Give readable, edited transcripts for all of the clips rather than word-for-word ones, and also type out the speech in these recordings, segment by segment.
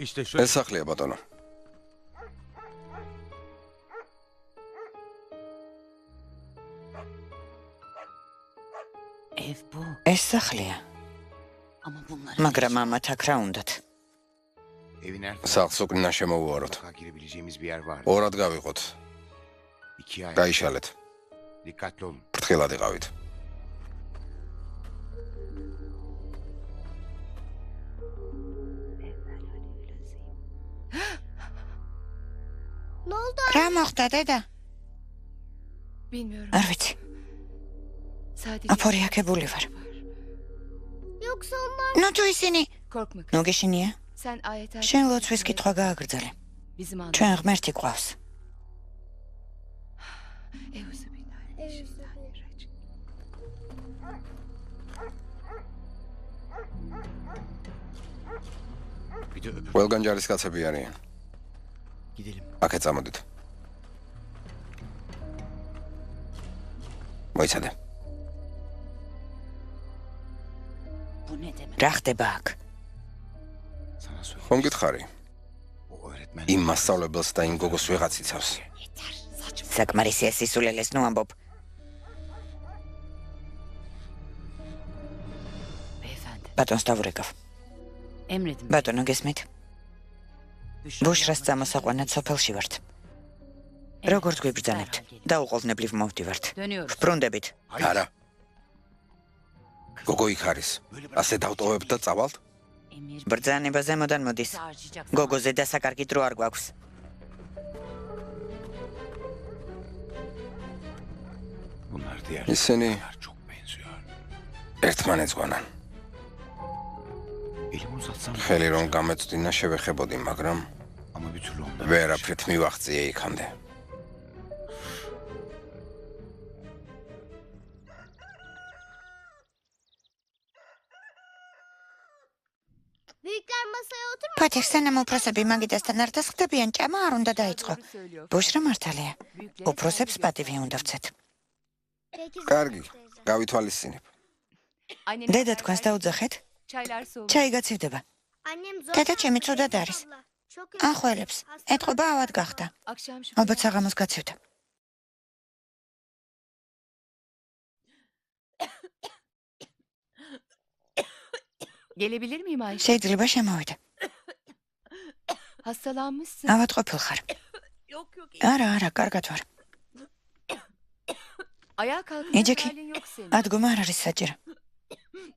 ეს სახლია ბატონო. ეს სახლია. მაგრამ ამათ აქ რა უნდათ? სახლს უკნინა შემოვუაროთ. ორად გავიყოთ. გაიშალეთ. ფრთხილად იყავით. რა მოხდა დედა? არ ვიცი. აფორიაქებული ვარ. ნუ თუ ისინი ნუ გეშინია? შენ ლოცვის კითხვა გააგრძელე. ჩვენ ღმერთი გვყავს. ყველგან ჯარისკაცები არიან. აქეთ წამოდით. მოიცადე. რა ხდება აქ? ხომ გითხარი? იმ მასწავლებელს და იმ გოგოს ვეღაც იცავს. საკმარისია სისულელეს ნუ ამბობ. ბატონს დავურეკავ. ბატონო გესმით? ბუშრას წამოსაყვანად სოფელში ვართ. როგორც გვიბრძანებთ, დაუყოვნებლივ მოვდივართ. ვბრუნდებით. არა. გოგო იქ არის. ასე დავტოვებთ და წავალთ? ბრძანება ზემოდან მოდის. გოგოზე დასაკარგი დრო არ გვაქვს. ისინი ერთმანეთს გვანან. ხელი რომ გამეწვდინა შევეხებოდი, მაგრამ ვერაფრით მივაღწიე იქამდე. ფათიხსენამ უფროსები მაგიდასთან ერთად ხდებიან, ჭამა არ უნდა დაიწყო. ბუშრა მართალია. უფროსებს პატივი უნდა ვცეთ. კარგი, გავითვალისწინებ. დედა თქვენს დაუძახეთ? ჩაი გაცივდება. დედა ჩემი ცუდად არის. ახველებს, ეთყობა ავად გახდა. ალბათ საღამოს გაცივდა. Gelebilir miyim Ayşe? შეიძლება შემოვიდე. Hastalanmışsın. ავადყოფილ ხარ. არა, კარგად ვარ. Ayağa kalkacak ეჯექი, halin yok senin. ადგომა არ არის საჭირო.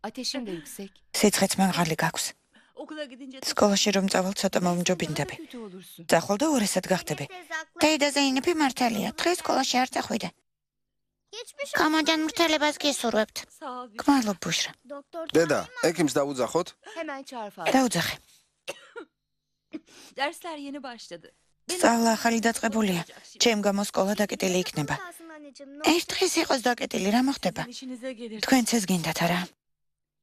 Ateşin de yüksek. სიცხეც მაღალი გაქვს. Okula gidince სკოლაში რომ წავალ ცოტა მომჯობინდები. kötü olursun. წახვალ და ორესად გახდები. დედა ზეინეფი მართალია, დღეს სკოლაში არ წახვიდე. გამაჯანმრთელებას გისურვებთ. Sağ ol. გმადლობ ბუშრა. დედა, ექიმს დაუძახოთ? Hemen çağır Fatih. დაუძახე. Dersler yeni başladı. სწავლა ახალი დაწყებულია. ჩემ გამო სკოლა დაკეტილი იქნება. ერთ დღეს იყოს დაკეტილი, რა მოხდება? İşinize gelir. თქვენც ეს გინდათ არა?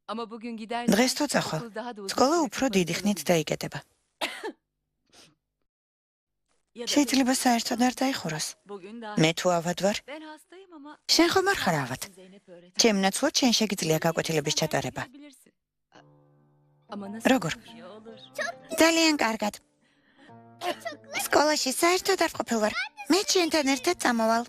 Ama bugün gider. დღეს თუ წახვალ, სკოლა უფრო დიდი ხნით დაიკეტება. შეიძლება საერთოდ არ დაიხუროს. Bugün daha. მე თუ ავად ვარ, Ben hastayım ama შენ ხომ არ ხარ ავად? Zeynep öğretmen. ჩემ ნაცვლად შენ შეგიძლია გაკვეთილების ჩატარება. Bilirsin. Ama nasıl? როგორ? iyi olur. ძალიან კარგად. სკოლაში საერთოდ არ ყოფილ ვარ. მე ჩვენთან ერთად წამოვალ.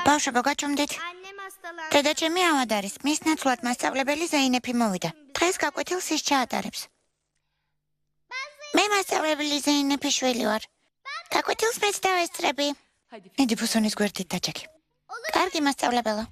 ბავშვებო, გაჩვენდით. დედა ჩემი ავად არის. მის ნაცვლად მასწავლებელი ზეინეფი მოვიდა. დღეს გაკვეთილს ის ჩაატარებს. მე მასწავლებელი ზეინეფის შვილი ვარ. გაკვეთილს მეც დავესწრები. Hadi. მიდი ფუსონის გვერდით დაჭექი. კარგი მასწავლებელო.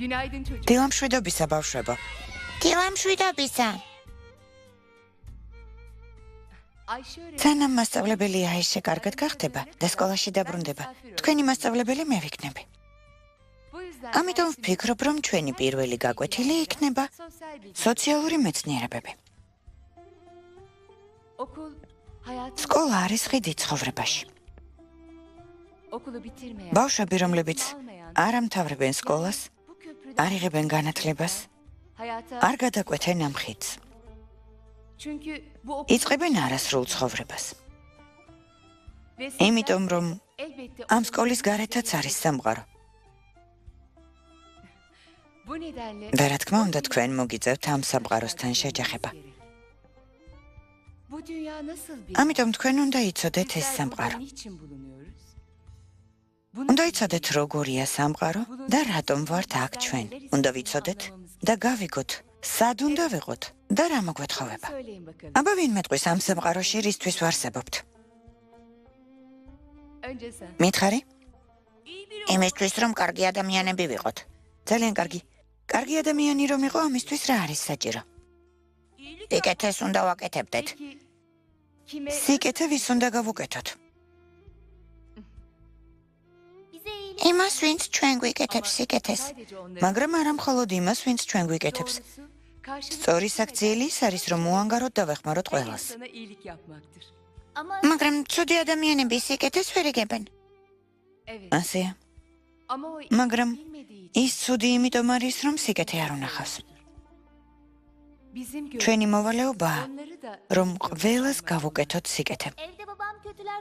Günaydın çocuk. დილამშვიდობისა ბავშვებო. დილამშვიდობისა. სანამ მასწავლებელი აიშე კარგად გახდება და სკოლაში დაბრუნდება, თქვენი მასწავლებელი მე ვიქნები. ამიტომ ვფიქრობ, რომ ჩვენი პირველი გაკვეთილი იქნება სოციალური მეცნიერებები. სკოლა არის ხიდი ცხოვრებაში. ბავშვები, რომლებიც არ ამთავრებენ სკოლას, არ იღებენ განათლებას, არ გადაკვეთენ ამ ხიდს. იწყებენ არასრულ ცხოვრებას. იმიტომ, რომ ამ სკოლის გარეთაც არის სამყარო. და რა თქმა უნდა, თქვენ მოგიწევთ ამ სამყაროსთან შეჯახება. ამიტომ თქვენ უნდა იცოდეთ ეს სამყარო. უნდა იცოდეთ, როგორია სამყარო და რატომ ვართ აქ ჩვენ. უნდა ვიცოდეთ და გავიგოთ, სად უნდა ვიყოთ და რა მოგვეთხოვება. აბა ვინ მეტყვის ამ სამყაროში რისთვის ვარსებობთ? მითხარი? იმისთვის, რომ კარგი ადამიანები ვიყოთ. ძალიან კარგი. კარგი ადამიანი რომ იყო, ამისთვის რა არის საჭირო? სიკეთეს უნდა ვაკეთებდეთ. სიკეთე ვის უნდა გავუკეთოთ? იმას, ვინც ჩვენ გვიკეთებს სიკეთეს, მაგრამ არა მხოლოდ იმას, ვინც ჩვენ გვიკეთებს. სწორი საქციელი ის არის, რომ უანგაროდ დავეხმაროთ ყველას. მაგრამ ცუდი ადამიანები სიკეთეს ვერ იგებენ. ასეა. მაგრამ ის ცუდი იმიტომ არის, რომ სიკეთე არ უნახავს. ჩვენი მოვალეობაა, რომ ყველას გავუკეთოთ სიკეთე.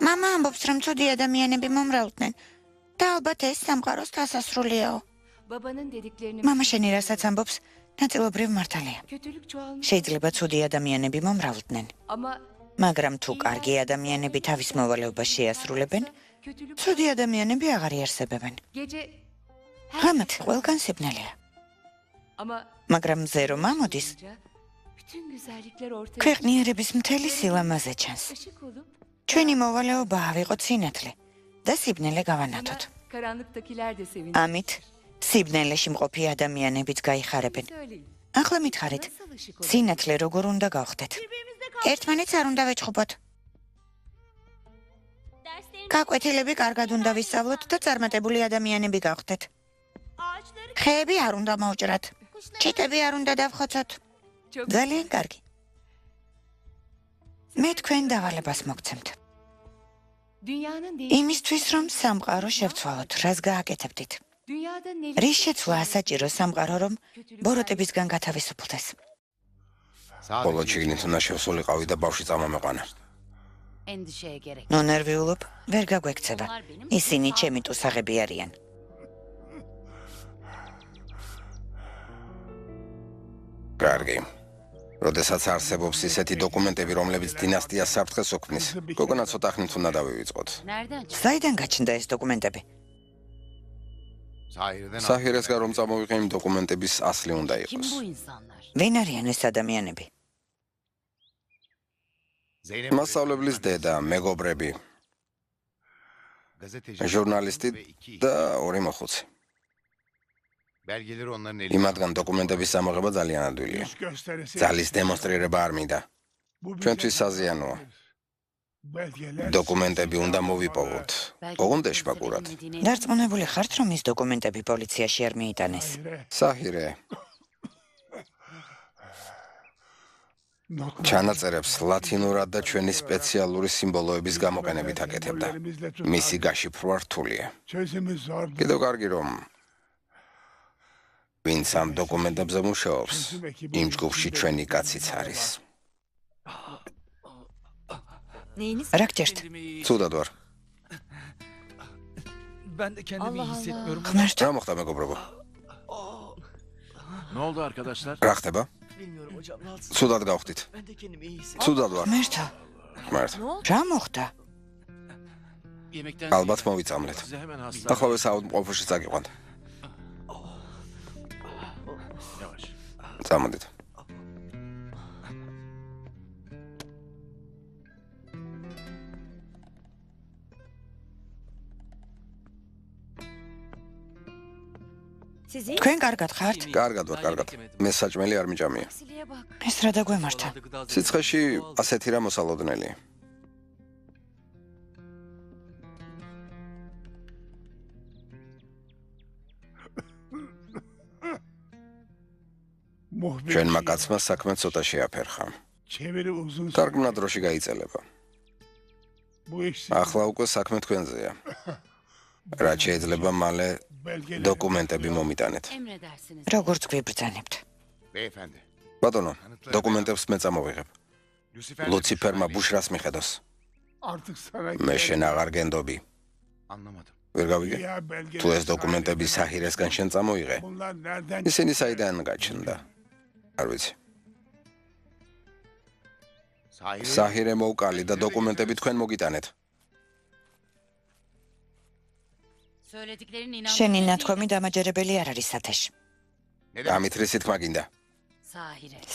მამა ამბობს, რომ ცუდი ადამიანები მომრავლდნენ და ალბათ ეს სამყაროს დასასრულიაო. მამა შენი რასაც ამბობს, ნაწილობრივ მართალია. შეიძლება ცუდი ადამიანები მომრავლდნენ. მაგრამ თუ კარგი ადამიანები თავის მოვალეობას შეასრულებენ, ცუდი ადამიანები აღარ იარსებებენ. ღამით ყველგან სიბნელეა. მაგრამ მზე რომ ამოდის, ქვეყნიერების მთელი სილამაზე ჩანს. ჩვენი მოვალეობაა ავიღოთ სინათლე და სიბნელე გავანათოთ. ამით სიბნელეში მყოფი ადამიანებიც გაიხარებენ. ახლა მითხარით, სინათლე როგორ უნდა გავხდეთ? ერთმანეთს არ უნდა ვეჭხუბოთ. გაკვეთილები კარგად უნდა ვისწავლოთ და წარმატებული ადამიანები გავხდეთ. ხეები არ უნდა მოვჭრათ. ჩიტები არ უნდა დავხოცოთ. ძალიან კარგი. მე თქვენ დავალებას მოგცემთ. იმისთვის, რომ სამყარო შევცვალოთ, რას გააკეთებდით? რის შეცვლა ასაჭირო სამყარო, რომ ბოროტებისგან გათავისუფლდეს? ბოლო ჩიგნით უნდა შევსულიყავი და ბავშვი წამომეყვანა. ნუ ნერვიულობ, ვერ გაგვექცება. ისინი ჩემი ტუსაღები არიან. კარგი. როდესაც არსებობს ისეთი დოკუმენტები, რომლებიც დინასტიას საფრთხეს უქმნის, გოგონა ცოტა ხნით უნდა დავივიწყოთ. საიდან გაჩნდა ეს დოკუმენტები? საჰირესგან რომ წამოვიღე იმ დოკუმენტების ასლი უნდა იყოს. ვინ არიან ეს ადამიანები? მასწავლებლის დედა, მეგობრები, ჟურნალისტი და ორი მოხუცი. იმათგან დოკუმენტების სამოღება ძალიან ადვილია. ძალის დემონსტრირება არ მინდა. ჩვენთვის საზიანოა. დოკუმენტები უნდა მოვიპოვოთ. ოღონდ ეშპაკურად. დარწმუნებული ხართ, რომ ის დოკუმენტები პოლიციაში არ მიიტანეს? საჰირე. ჩანაწერებს ლათინურად და ჩვენი სპეციალური სიმბოლოების გამოყენებით აკეთებდა. მისი გაშიფრვა რთულია. კიდევ კარგი რომ ვინც ამ დოკუმენტებზე მუშაობს, იმ ჯგუფში ჩვენი კაციც არის. რა გჭირთ? ცუდად ვარ. Ben de kendimi iyi hissetmiyorum. ღმერთო, რა მოხდა მეგობრებო? Ne oldu arkadaşlar? რა ხდება? Bilmiyorum hocam. Rahatsız. ცუდად გავხდით. Ben de kendimi iyi hissediyorum. ცუდად ვარ. ღმერთო, ღმერთ. რა მოხდა? Yemekten ალბათ მოვიწამლეთ. size hemen hasta. ახლა საავადმყოფოში წაგიყვანთ. Yavaş. წამოდით. თქვენ კარგად ხართ? კარგად ვარ, კარგად. მე საჭმელი არ მიჭამია. ეს რა დაგვემართა? სიცხეში ასეთი რამ მოსალოდნელია. ჩვენმა კაცმა საქმე ცოტა შეაფერხა. თარგმნა დროში გაიწელება. ახლა უკვე საქმე თქვენზეა. რაც შეიძლება მალე დოკუმენტები მომიტანეთ. როგორც გვიბრძანებთ. ბატონო, დოკუმენტებს მე წამოვიღებ. ლუციფერმა ბუშრას მიხედოს. მე შენ აღარ გენდობი. ვერ გავიგე? თუ ეს დოკუმენტები საჰირესგან შენ წამოიღე, ისინი საიდან გაჩნდა? არ ვიცი. საჰირე მოვკალი და დოკუმენტები თქვენ მოგიტანეთ. შენი ნათქვამი დამაჯერებელი არ არის სათეშ. ამით რისი თქმა გინდა?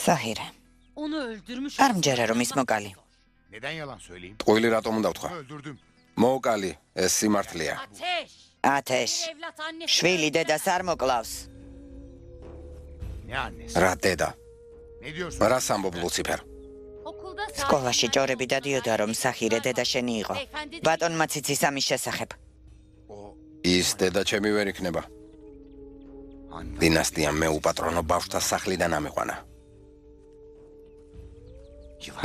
საჰირე. არ მჯერა რომ ის მოკალი. ტყუილი რატომ უნდა ვთქვა? მოვკალი, ეს სიმართლეა. ათეშ. შვილი დედას არ მოკლავს. რა დედა? რას ამბობ ლუციფერ? სკოლაში ჭორები დადიოდა რომ საჰირე დედა შენი იყო. ბატონმა ციცის ამის შესახებ. ის დედა ჩემი ვერ იქნება. დინასტიამ მე უპატრონო ბავშვთა სახლიდან ამიყვანა.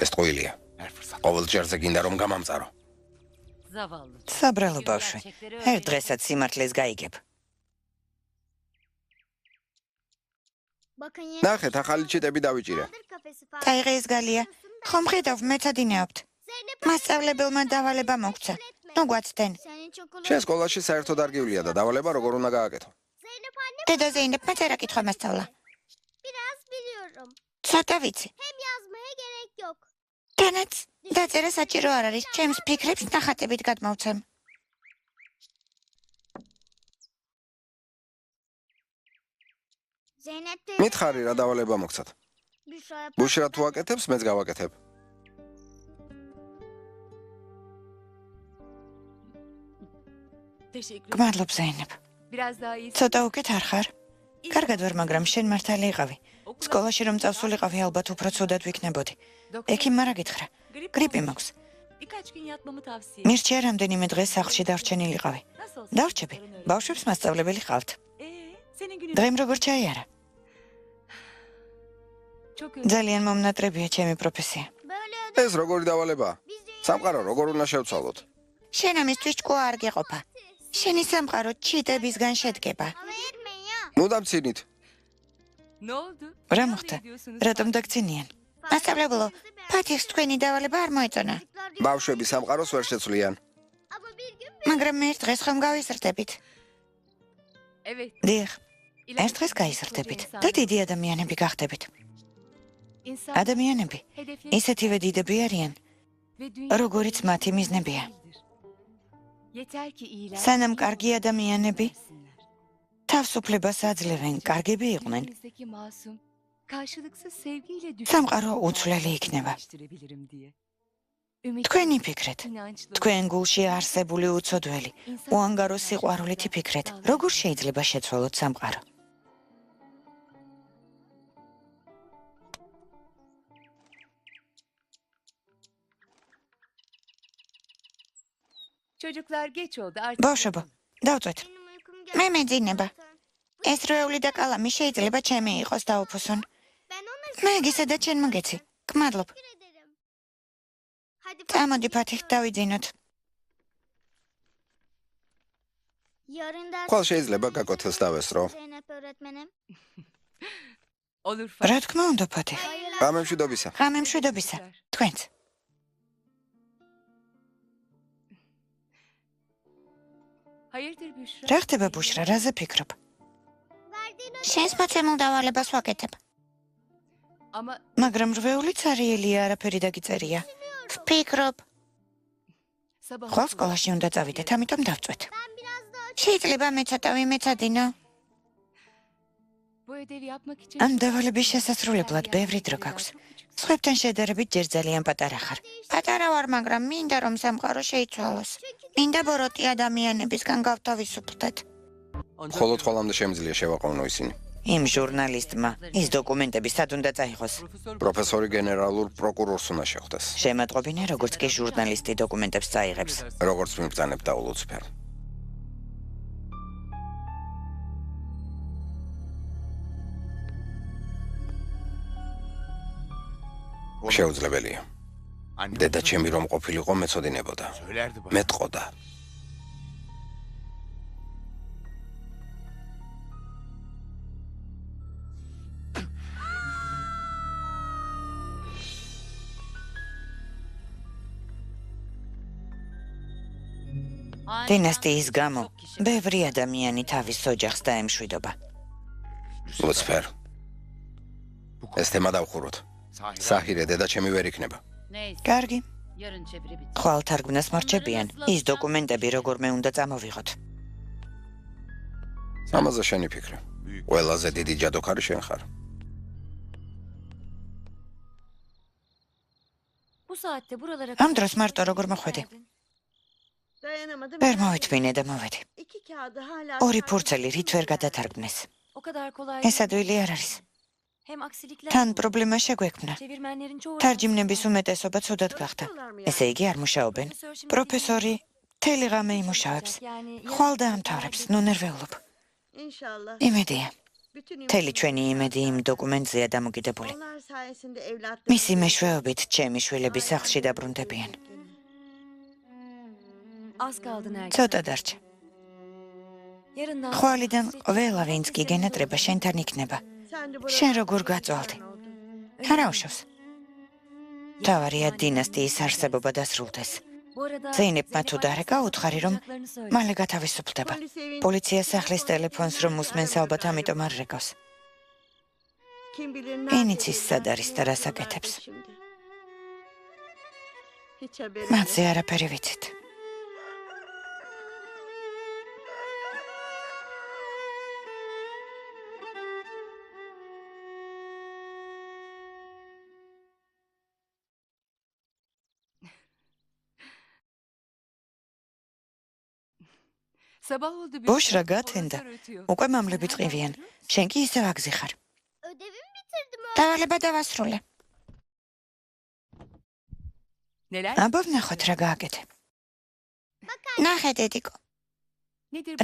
ეს ტყუილია. ყოველ ჯერზე გინდა რომ გამამწარო. საბრალო ბავშვი. ერთ დღესაც სიმართლეს გაიგებ. ნახეთ, ახალი ჩიტები დავიჭირე. წაიღე ეს გალია. ხომ ხედავ მეცადინეობთ. მასწავლებელმა დავალება მოგცა. ნუ გვაცდენ. შენ სკოლაში საერთოდ არ გივლია და დავალება როგორ უნდა გააკეთო? დედა ზეინებმა წერა კითხვა მასწავლა. ცოტა ვიცი. თანაც დაწერა საჭირო არ არის. ჩემს ფიქრებს ნახატებით გადმოვცემ. მითხარი რა დავალება მოგცათ? ბუშრა თუ აკეთებს, მეც გავაკეთებ. გმადლობ ზეინებ. ცოტა უკეთ არ ხარ? კარგად ვარ, მაგრამ შენ მართალი იყავი. სკოლაში რომ წავსულიყავი, ალბათ უფრო ცუდად ვიქნებოდი. ექიმმა რა გითხრა? გრიპი მაქვს. მირჩია რამდენიმე დღე სახლში დარჩენილიყავი. დარჩები. ბავშვებს მასწავლებელი ყავთ. დღემ როგორ ჩაიარა? ძალიან მომნატრებია ჩემი პროფესია. ეს როგორი დავალებაა? სამყარო როგორ უნდა შევცვალოთ? შენ ამისთვის ჭკუა არ გეყოფა. შენი სამყარო ჩიტებისგან შედგება. ნუ დამცინით. რა მოხდა? რატომ დაგცინიან? მასწავლებელო, ფათიხს თქვენი დავალება არ მოეწონა. ბავშვები სამყაროს ვერ შეცვლიან. მაგრამ მე ერთ დღეს ხომ გავიზრდებით. დიახ, ერთ დღეს გაიზრდებით და დიდი ადამიანები გახდებით. ადამიანები ისეთივე დიდები არიან, როგორიც მათი მიზნებია. სანამ კარგი ადამიანები თავისუფლებას აძლევენ, კარგები იყვნენ. სამყარო უცვლელი იქნება. თქვენი ფიქრეთ, თქვენ გულში არსებული უცოდველი, უანგარო სიყვარულით ფიქრეთ, როგორ შეიძლება შეცვალოთ სამყარო? ბავშვებო, დავწვეთ. მე მეძინება. ეს როეული და კალამი შეიძლება ჩემი იყოს დაუფუსონ. მე გისედა ჩემ მოგეცი. გმადლობ. წამოდი ფათიხ დავიძინოთ. ხვალ შეიძლება გაკოთილს დავესრო. რა თქმა უნდა ფათიხ. გამემშვიდობისა. გამემშვიდობისა. თქვენც. რა ხდება ბუშრა, რაზე ფიქრობ? შენს მოცემულ დავალებას ვაკეთებ. მაგრამ რვეული цаრიელია, არაფერი დაგიწერია. ვფიქრობ. ხვალ სკოლაში უნდა წავიდეთ, ამიტომ დავწვეთ. შეიძლება მე ცოტა ვიმეცადინო. ამ დავალების შესასრულებლად ბევრი დრო გაქვს. სხვებთან შედარებით ჯერ ძალიან პატარა ხარ. პატარა ვარ, მაგრამ მინდა რომ სამყარო შეიცვალოს. მინდა ბოროტი ადამიანებისგან გავთავისუფლდეთ. მხოლოდ ხოლამდე შემიძლია შევაყოვნო ისინი. იმ ჟურნალისტმა ის დოკუმენტები სად უნდა წაიღოს? პროფესორი გენერალურ პროკურორს უნდა შეხვდეს. შემატყობინე, როგორც კი ჟურნალისტი დოკუმენტებს წაიღებს. როგორც მიბრძანებდა ულუცფერ. შეუძლებელია. დედა ჩემი რომ ყოფილიყო მეწოდინებოდა. მეტყოდა. დინასტიის გამო ბევრი ადამიანი თავის ოჯახს დაემშვიდობა. ლუცფერ. ეს თემა დავხუროთ. საჰირე დედა ჩემი ვერ იქნება. კარგი. ხვალ თარგმნას მორჩებიან. ის დოკუმენტები როგორმე უნდა წამოვიღოთ. ამაზე შენი ფიქრი. ყველაზე დიდი ჯადოქარი შენ ხარ. ამ დროს მარტო როგორ მოხვედი? ვერ მოვითმინე და მოვედი. ორი ფურცელი რით ვერ გადათარგმნეს. ეს ადვილი არ არის. თან პრობლემა შეგვექმნა. თარჯიმნების უმეტესობა ცუდად გახდა. ესე იგი არ მუშაობენ. პროფესორი მთელი ღამე იმუშავებს. ხვალ დაამთავრებს, ნუ ნერვეულობ. იმედია. მთელი ჩვენი იმედი იმ დოკუმენტზეა დამოკიდებული. მისი მეშვეობით ჩემი შვილები სახლში დაბრუნდებიან. ცოტა დარჩა. ხვალიდან ყველა ვინც კი გენატრება შენთან იქნება. შენ როგორ გაწვალდი? არა უშავს. თავარია დინასტიის არსებობა დასრულდეს. ზეინებმა თუ დარეკა უთხარი რომ მალე გათავისუფლდება. პოლიცია სახლის ტელეფონს რომ უსმენს ალბათ ამიტომ არ რეკავს. ვინიც ის სად არის და რას აკეთებს? მათზე არაფერი ვიცით. ბოშრა გათენდა. უკვე მამლები წყივიან. შენ კი ისევ აგზი ხარ. დავალება დავასრულე. აბა ვნახოთ რა გააკეთე. ნახე დედიკო.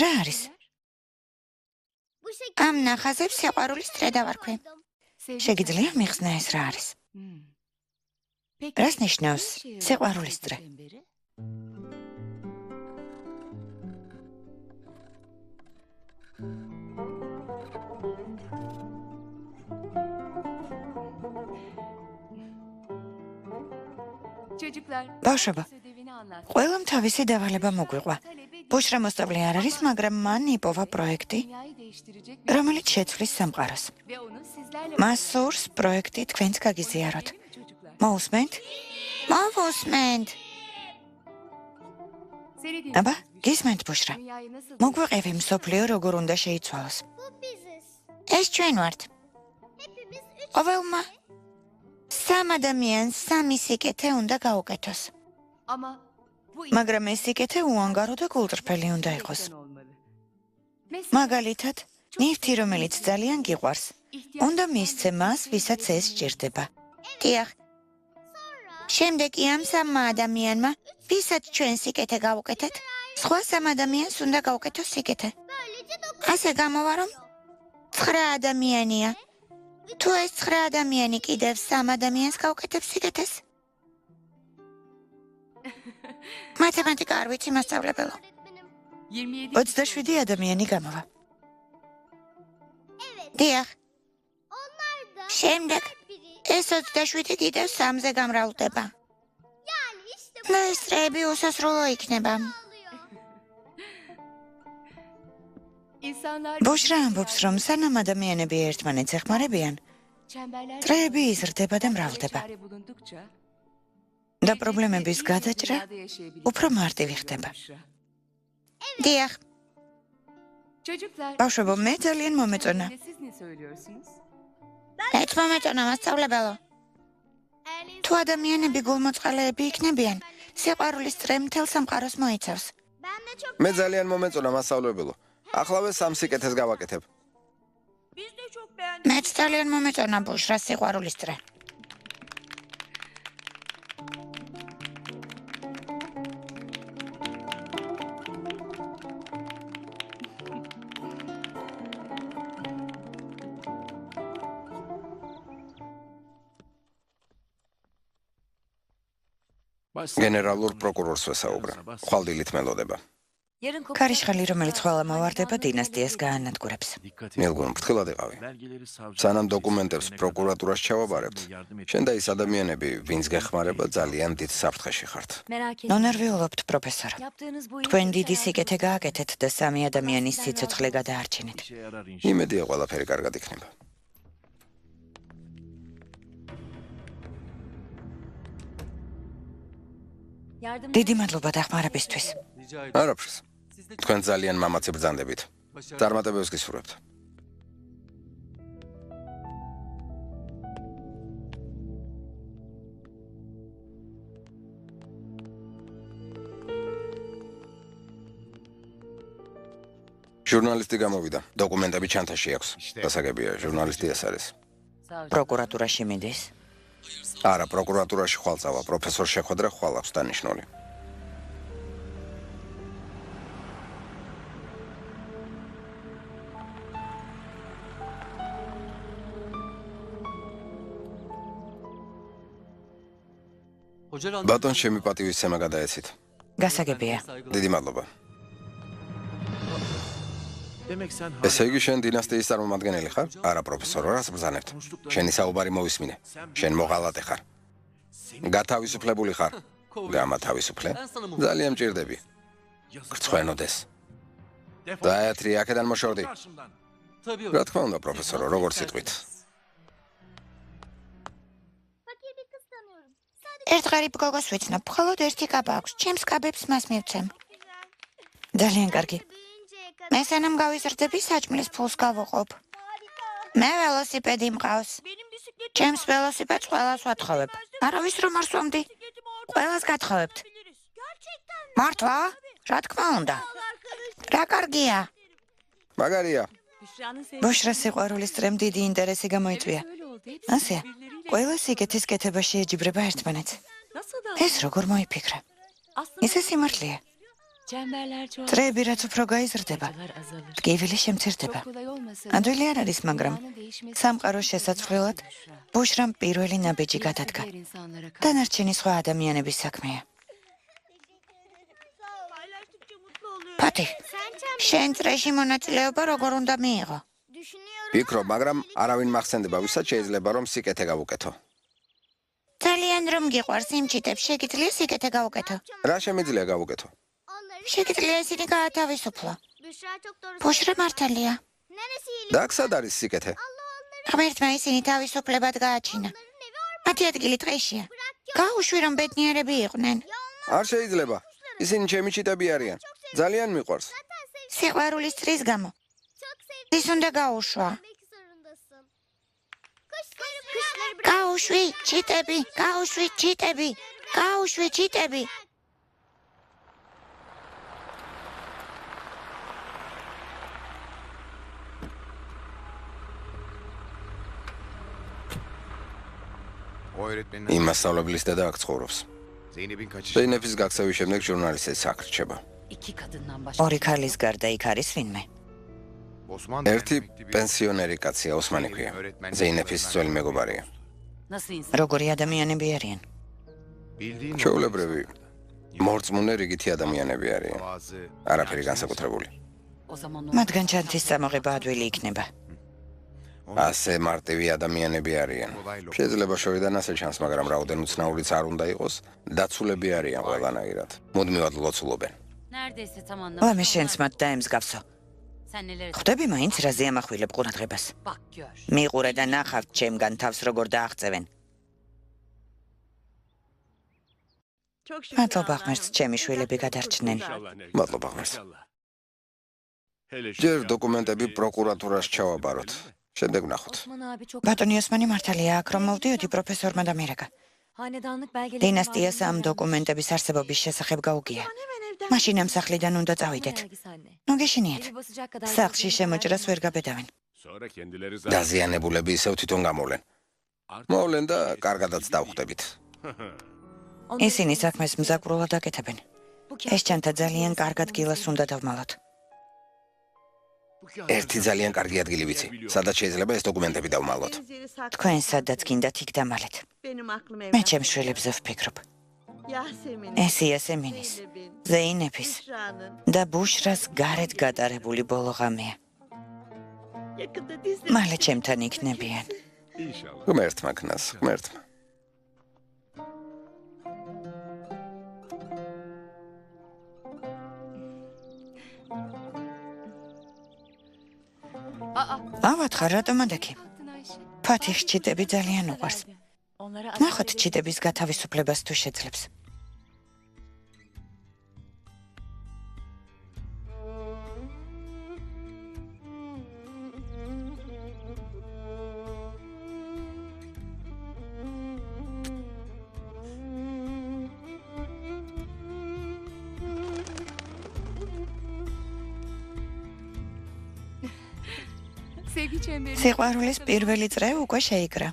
რა არის? ამ ნახაზებს სიყვარულის წრე დავარქვი. შეგიძლია მიხსნა ეს რა არის? რას ნიშნავს სიყვარულის წრე? ბავშვობა, ყველამ თავისი დავალება მოგვიყვა. ბოშრა მოსწავლე არ არის, მაგრამ მან იპოვა პროექტი, რომელიც შეცვლის სამყაროს. მას სურს პროექტი თქვენც გაგიზიაროთ. მოусმენთ? მოვუსმენთ. აბა, გისმენთ ბოშრა. მოგვიყევი მსოფლიო როგორ უნდა შეიცვალოს. ეს ჩვენ ვართ. ყოველმა სამ ადამიანს სამი სიკეთე უნდა გაუკეთოს. მაგრამ ეს სიკეთე უანგარო და გულწრფელი უნდა იყოს. მაგალითად, ნივთი, რომელიც ძალიან გიყვარს, უნდა მისცე მას, ვისაც ეს სჭირდება. დიახ. შემდეგ კი ამ სამმა ადამიანმა, ვისაც ჩვენ სიკეთე გავუკეთეთ, სხვა სამ ადამიანს უნდა გაუკეთოს სიკეთე. ასე გამოვა, რომ 9 ადამიანია. თუ ეს 9 ადამიანი კიდევ 3 ადამიანს გაუკეთებს სიკეთეს? მათემატიკა არ ვიცი მასწავლებელო. 27 ადამიანი გამოვა. დიახ. შემდეგ ეს 27 კიდევ 3-ზე გამრავლდება. და ეს წრეები უსასრულო იქნება. ბოშრა ამბობს, რომ სანამ ადამიანები ერთმანეთს ეხმარებიან, წრეები იზრდება და მრავლდება. და პრობლემების გადაჭრა უფრო მარტივი ხდება. დიახ. ბავშვებო, მე ძალიან მომეწონა. მეც მომეწონა მასწავლებელო. თუ ადამიანები გულმოწყალეები იქნებიან, სიყვარულის წრე მთელ სამყაროს მოიცავს. მე ძალიან მომეწონა მასწავლებელო. ახლავე სამ სიკეთეს გავაკეთებ. მეც ძალიან მომეწონა ბუშრას სიყვარულის დღე. გენერალურ პროკურორს ვესაუბრე. ხვალდილით მელოდება. ქარიშხალი, რომელიც ყველა მოვარდება, დინასტიას გაანადგურებს. მილგუნ, ფრთხილად იყავი. სანამ დოკუმენტებს პროკურატურას ჩავაბარებთ, შენ და ის ადამიანები, ვინც გეხმარება, ძალიან დიდ საფრთხეში ხართ. ნონერვიულობთ, პროფესორ. თქვენ დიდი სიკეთე გააკეთეთ და სამი ადამიანის სიცოცხლე გადაარჩინეთ. იმედია ყველაფერი კარგად იქნება. დიდი მადლობა დახმარებისთვის. არაფერს. თქვენ ძალიან მამაცი ბრძანდებით. წარმატებებს გისურვებთ. ჟურნალისტი გამოვიდა. დოკუმენტები ჩანთაში აქვს. დასაგებია, ჟურნალისტი ეს არის. პროკურატურაში მიდის. არა, პროკურატურაში ხვალ წავა. პროფესორ შეხვედრა ხვალ აქვს დანიშნული. ბატონ, ჩემი პატივისცემა გადაეცით. გასაგებია. დიდი მადლობა. ესე იგი, შენ დინასტიის წარმომადგენელი ხარ? არა, პროფესორო, რას ბრძანებთ? შენი საუბარი მოვისმინე. შენ მოღალატე ხარ. გათავისუფლებული ხარ. გამათავისუფლე? ძალიან მჭირდები. გრცხვენოდეს. დაეთრი, აქედან მოშორდი. რა თქმა უნდა, პროფესორო, როგორ სიტყვით? ერთ ღარიბ გოგოს ვიცნობ, მხოლოდ ერთი კაბა აქვს. ჩემს კაბებს მას მივცემ. ძალიან კარგი. მე სანამ გავიზრდები, საჭმლის ფულს გავუყობ. მე ველოსიპედი მყავს. ჩემს ველოსიპედს ყველას ვათხოვებ. არავის რომ არ სვამდი. ყველას გათხოვებთ. მართლა? რა თქმა უნდა. რა კარგია. მაგარია. ბუშრას სიყვარულის წრემ დიდი ინტერესი გამოიწვია. ასეა. ყველა სიკეთის კეთებაში ეჯიბრება ერთმანეთს. ეს როგორ მოიფიქრა? ისე სიმართლეა. წრეები რაც უფრო გაიზრდება, ტკივილი შემცირდება. ადვილი არ არის, მაგრამ სამყაროს შესაძლებლად ბუშრამ პირველი ნაბიჯი გადადგა. დანარჩენი სხვა ადამიანების საქმეა. პატი, შენ წრეში მონაწილეობა როგორ უნდა მიიღო? ვფიქრობ, მაგრამ არავინ მახსენდება, ვისაც შეიძლება რომ სიკეთე გავუკეთო. ძალიან რომ გიყვარს იმ ჩიტებს, შეგიძლია სიკეთე გავუკეთო. რა შემიძლია გავუკეთო? შეგიძლია ისინი გაათავისუფლო. ბუშრა მართალია. და აქ სად არის სიკეთე? ღმერთმა ისინი თავისუფლებად გააჩინა. მათი ადგილი დღეშია. გაუშვი რომ ბედნიერები იყვნენ. არ შეიძლება. ისინი ჩემი ჩიტები არიან. ძალიან მიყვარს. სიყვარულის წრის გამო. ის უნდა გაუშვა. გაუშვი ჩიტები, გაუშვი ჩიტები, გაუშვი ჩიტები. იმ მასწავლებლის დედა აქ ცხოვრობს. ზეინეფის გაქცევის შემდეგ ჟურნალისტიც აქ რჩება. ორი ქალის გარდა იქ არის ვინმე? ერთი პენსიონერი კაცია, ოსმანი ქვია. ზეინეფის ძველი მეგობარია. როგორი ადამიანები არიან? ჩვეულებრივი, მორწმუნე რიგითი ადამიანები არიან. არაფერი განსაკუთრებული. მათგან ჩანთის წამოღება ადვილი იქნება. ასე მარტივი ადამიანები არიან. შეიძლება შორიდან ასე ჩანს, მაგრამ რაოდენ უცნაურიც არ უნდა იყოს, დაცულები არიან ყველანაირად. მუდმივად ლოცულობენ. ლამე შენს მათ დაემსგავსო. ხვდები მაინც რაზე ამახვილებ ყურადღებას. მიყურე და ნახავ ჩემგან თავს როგორ დააღწევენ. მადლობა ღმერთს, ჩემი შვილები გადარჩნენ. მადლობა ღმერთს. ჯერ დოკუმენტები პროკურატურას ჩავაბაროთ. შემდეგ ვნახოთ. ბატონი ოსმანი მართალია, აქ რომ მოვდიოდი პროფესორმა დამირეკა. დინასტიას ამ დოკუმენტების არსებობის შესახებ გაუგია. მაშინ ამ სახლიდან უნდა წავიდეთ. ნუ გეშინიათ. სახლში შემოჭრას ვერ გაბედავენ. დაზიანებულები ისევ თვითონ გამოვლენ. მოვლენ და კარგადაც დავხვდებით. ისინი საქმეს მზაკვრულად აკეთებენ. ეს ჩანთა ძალიან კარგ ადგილას უნდა დავმალოთ. ერთი ძალიან კარგი ადგილი ვიცი, სადაც შეიძლება ეს დოკუმენტები დავმალოთ. თქვენ სადაც გინდათ იქ დამალეთ. მე ჩემს შვილებზე ვფიქრობ. ეს იასემინის, ზეინეფის და ბუშრას გარეთ გატარებული ბოლო ღამეა. მალე ჩემთან იქნებიან. ღმერთმა ქნას, ღმერთმა. ავად ხარ რატომ ადექი? ფათიხს ჩიტები ძალიან უყვარს. ნახოთ ჩიტების გათავისუფლებას თუ შეძლებს. სიყვარულის პირველი წრე უკვე შეიკრა.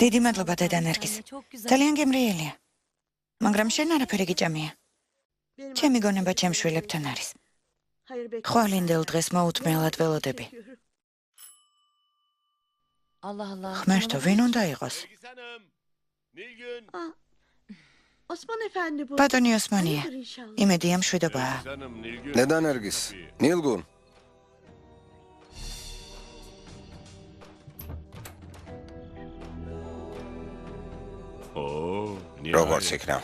დიდი მადლობა დედა ნერგის. ძალიან გემრიელია. მაგრამ შენ არაფერი გიჭამია. ჩემი გონება ჩემ შვილებთან არის. ხვალინდელ დღეს მოუთმელად ველოდები. ღმერთო, ვინ უნდა იყოს? ბატონი ოსმანია. იმედია მშვიდობაა. დედა ნერგის, ნილგუნ. როგორც იქნა?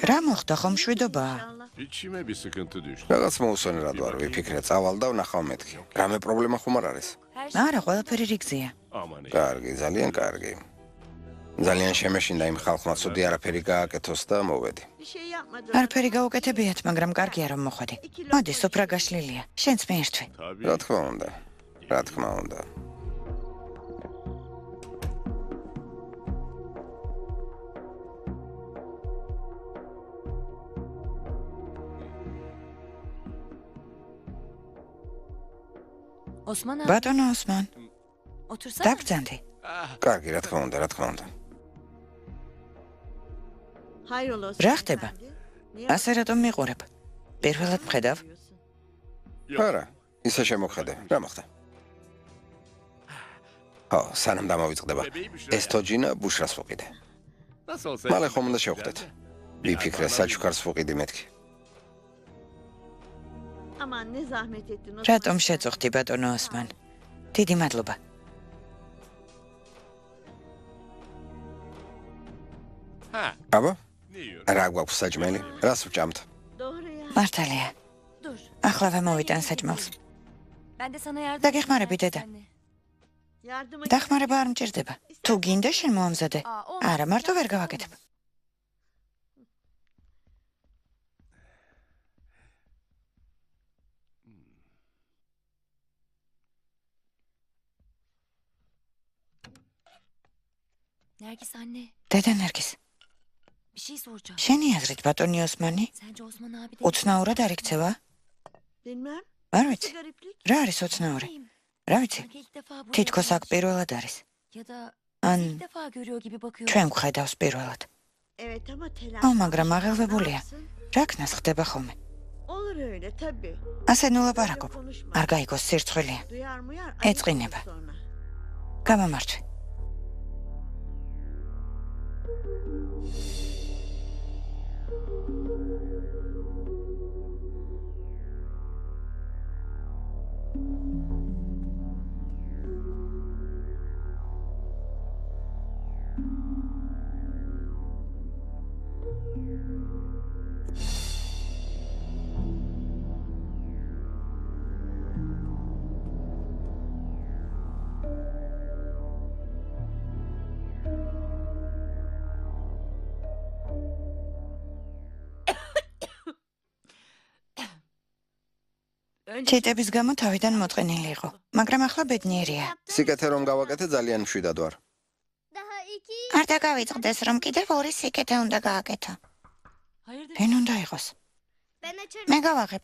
რა მოხდა, ხომ მშვიდობაა? რაღაც მოუსვენრად ვარ, ვიფიქრე, წავალ და ვნახავ მეთქი. რამე პრობლემა ხომ არ არის? არა, ყველაფერი რიგზია. კარგი, ძალიან კარგი. ძალიან შემეშინდა იმ ხალხმა ცუდი არაფერი გააკეთოს და მოვედი. არაფერი გაუკეთებიათ, მაგრამ კარგია რომ მოხვედი. მოდი, სუფრა გაშლილია. შენც მეერთვი. რა თქმა უნდა. რა თქმა უნდა. ბატონო ოსმან. დაგძანდი. კარგი, რა თქმა უნდა, რა თქმა უნდა. რა ხდება? ასე რატომ მიყურებ? პირველად მხედავ? არა, ისე შემოხედე. რა მოხდა? ო, სანამ დამოვიწყდება. ეს თოჯინა ბუშრას ვუყიდე. მალე ხომ უნდა შევხვდეთ. ვიფიქრე, საჩუქარს ვუყიდი მეთქი. რატომ შეწუხდი ბატონო ოსმან? დიდი მადლობა. აბა? რა გვაქვს საჭმელი? რას ვჭამთ? მართალია. ახლავე მოვიტან საჭმელს. დაგეხმარები დედა. დახმარება არ მჭირდება. თუ გინდა შენ მოამზადე. არა, მარტო ვერ გავაკეთებ. Nergis anne, დედა ნერგის. bir şey soracağım. შენი აზრით ბატონი ოსმანი Sence Osman abi de უცნაურად არ იქცევა? არ ვიცი. რა არის უცნაური? რა ვიცი? sanki ilk defa buraya თითქოს აქ gelmiş. პირველად არის. Ya da ან ilk defa görüyor gibi bakıyor. ჩვენ გვხედავს პირველად. ო, მაგრამ აღელვებულია. რა ქნას ხდება ხოლმე? ასე ნუ ლაპარაკობ. არ გაიგოს სირცხვილია. ეწყინება. გამამართვე. ჩიტების გამო თავიდან მოწყენილი იყო, მაგრამ ახლა ბედნიერია. სიკეთე რომ გავაკეთე ძალიან მშვიდად ვარ. არ დაგავიწყდეს, რომ კიდევ ორი სიკეთე უნდა გააკეთო. ვინ უნდა იყოს? მე გავაღებ.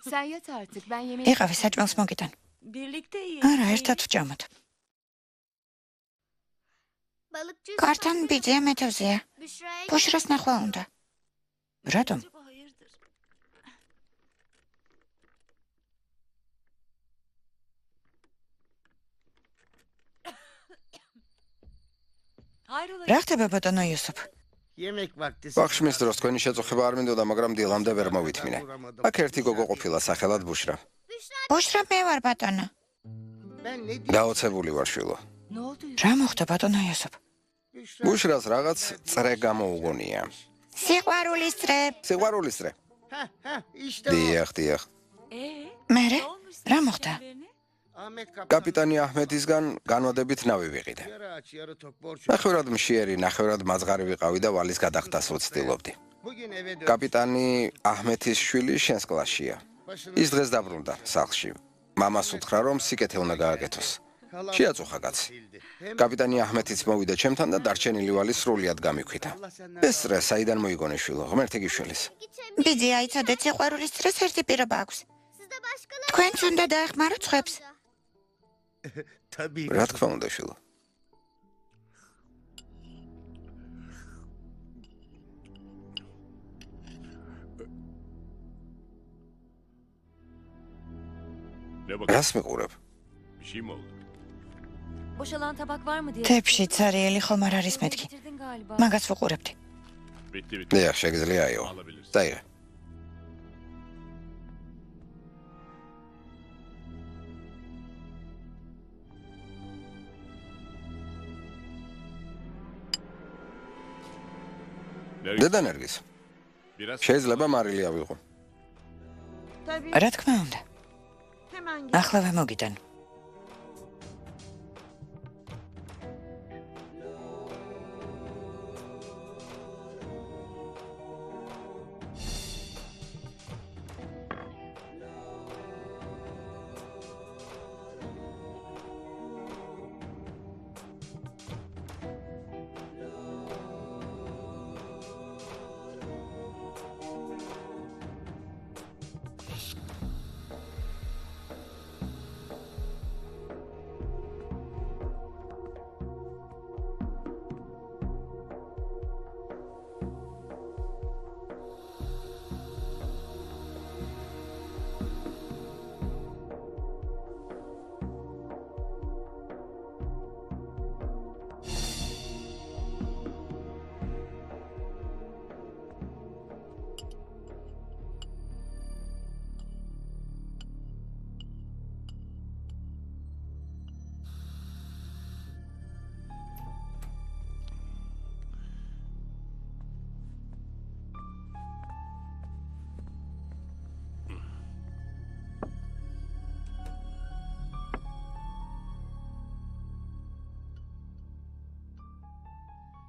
Sayat artık ben yemeği... იყავი საჭმელს მოგიტან. Birlikte არა, ერთად ვჭამოთ. კართან ბიძია მეთევზეა. ბუშრას ნახვა უნდა. რატომ? Hayırdır? Hayrola? რა ხდება ბატონო იუსუფ? ბახშმის დროს თქვენი შეწუხება არ მინდოდა, მაგრამ დილამდე ვერ მოვითმინე. აქ ერთი გოგო ყოფილა სახელად ბუშრა. ბუშრა მე ვარ ბატონო. გაოცებული ვარ შვილო. Ne oldu? რა მოხდა ბატონო იუსუფ? ბუშრას რაღაც წრე გამოუგონია. სიყვარულის წრე. სიყვარულის წრე. დიახ. მერე? რა მოხდა? კაპიტანი აჰმედისგან განვადებით ნავი ვიყიდე. ნახევრად მშიერი, ნახევრად მაძღარი ვიყავი და ვალის გადახდას ვცდილობდი. კაპიტანი აჰმეთის შვილი შენს კლასშია. ის დღეს დაბრუნდა სახლში. მამას უთხრა, რომ სიკეთე უნდა გააკეთოს. შეაწუხა კაცი. კაპიტანი აჰმეთიც მოვიდა ჩემთან და დარჩენილი ვალი სრულიად გამიქვითა. ეს წრე საიდან მოიგონე შვილო, ღმერთი გიშველის. ბიძია იცოდეთ, სიყვარულის წრეს ერთი პირობა აქვს. თქვენც უნდა დაეხმაროთ ხვებს. რა თქმა უნდა შვილო. რას მიყურებ? Boşalan tabak var mı diye. თებში ცარიელი ხომ არ არის მეთქი. Bitirdin galiba. მაგას ვუყურებდი. დიახ, შეგიძლიაიო. დაიღე. დედა ნერგის. შეიძლება მარილი ავიღო. რა თქმა უნდა. ახლა მოგიტან.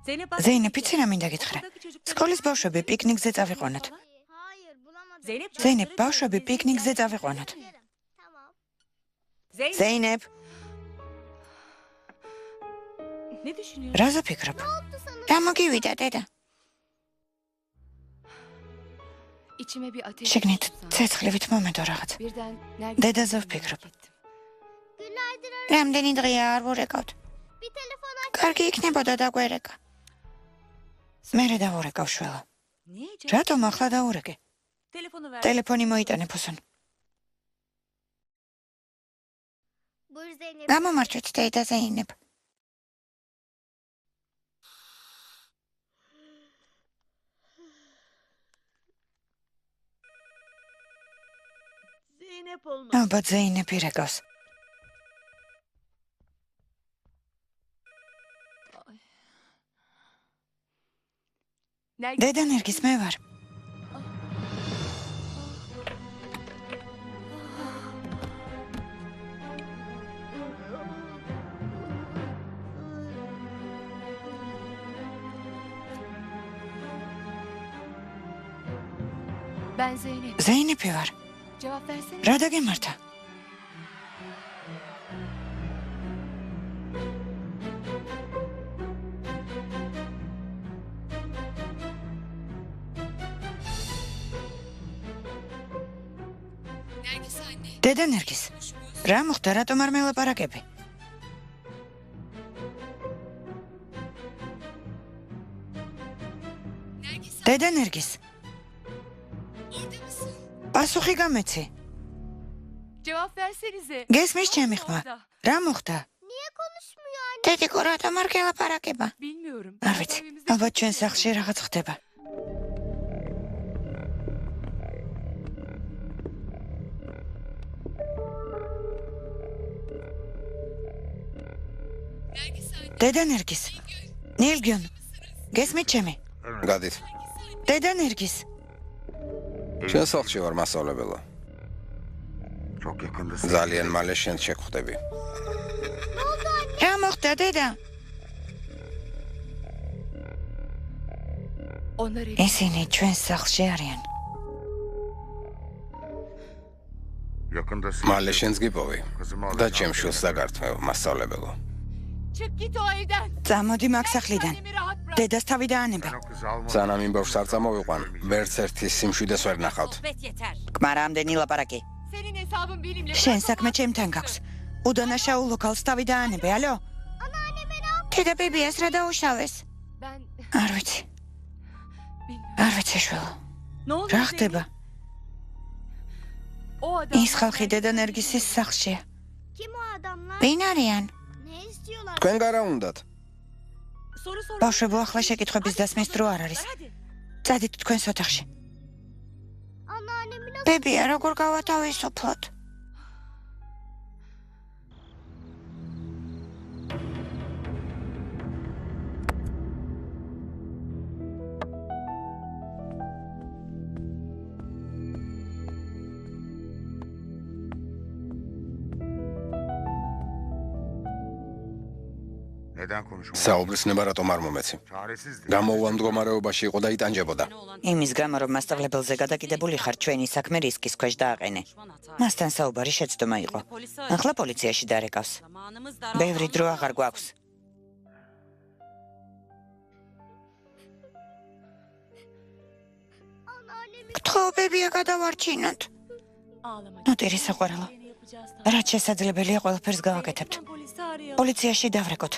ზეინეფი ცინა მინდა გითხრა. სკოლის ბავშვები პიკნიკზე წავიყვანოთ. ზეინეფ, ბავშვები პიკნიკზე წავიყვანოთ. ზეინეფ, Ne düşünüyorsun? რაზე ფიქრობ? რა მოგივიდა დედა? İçime bir ateş. შიგნით düştü ცეცხლივით მომედო რაღაც. sanki. Birden დედაზე ვფიქრობ. რამდენი დღეა არ ვურეკავთ? კარგი იქნებოდა დაგვერეკა. მერე დავურეკავ შველა. Niye canım? რატომ ახლა დაურეკე? Telefonu ver. ტელეფონი მოიტანე ფუსონ. გამომარჯვეთ დედა ზეინეფ. Zeynep olmaz. ალბათ ზეინეფი რეკავს. დედა ნერგის მე ვარ. Ben Zeynep. ზეინეფი ვარ. Cevap versene. რა დაგემართა? დედა ნერგის. რა მოხდა, რატომ არ მელაპარაკები? დედა ნერგის. პასუხი გამეცი. Cevap versenize. გესმის ჩემი ხმა? რა მოხდა? დედიკო, რატომ არ გელაპარაკება? Bilmiyorum. არ ვიცი. ალბათ ჩვენ სახლში რაღაც ხდება. დედა ნერგის. ნილგიონ. გესმით ჩემი? გადით. დედა ნერგის. შენ სახლში ვარ მასწავლებელო. ძალიან მალე შენ შეგხვდები. რა მოხდა, დედა? Onları ისინი ჩვენ სახლში არიან. მალე შენს გიპოვი და ჩემ შვილს დაგართმევ მასწავლებელო. çık git o evden. წამოდი მაგ სახლიდან. Annemi rahat bırak. დედას თავი დაანება. სანამ იმბოვრს არ წამოვიყვან, ვერც ერთი სიმშვიდეს ვერ ნახავთ. კმარა ამდენი ლაპარაკი. Senin hesabın benimle. შენ საქმე ჩემთან გაქვს. უდანაშაულ ლოკალს თავი დაანებე, ალო? დედა ბებიას რა დაუშავეს? Ben არ ვიცი. bilmiyorum. არ ვიცი შვილო. Ne oldu? რა ხდება? O adam. ის ხალხი დედა ნერგისის სახლშია. Kim o adamlar? ვინ არიან? Ne istiyorlar? თქვენ გარა უნდათ? Soru sor. ბავშვებო, ახლა შეკითხვების დასმის დრო არ არის. Hadi. წადით თქვენს ოთახში. Anneannemi nasıl? ბებია, როგორ გავათავისუფლოთ? საუბრის ნება რატომ არ მომეცი? გამოუვალ მდგომარეობაში იყო და იტანჯებოდა. იმის გამო, რომ მასწავლებელზე გადაკიდებული ხარ, ჩვენი საქმე რისკის ქვეშ დააყენე. მასთან საუბარი შეცდომა იყო. ახლა პოლიციაში დარეკავს. ბევრი დრო აღარ გვაქვს. გთხოვ, ბებია, გადავარჩინოთ. Ağlama. ნოტირი საყვარელო. Yine yapacağız. რაც შესაძლებელია, ყველაფერს გავაკეთებთ. Polisi arayalım. პოლიციაში დავრეკოთ.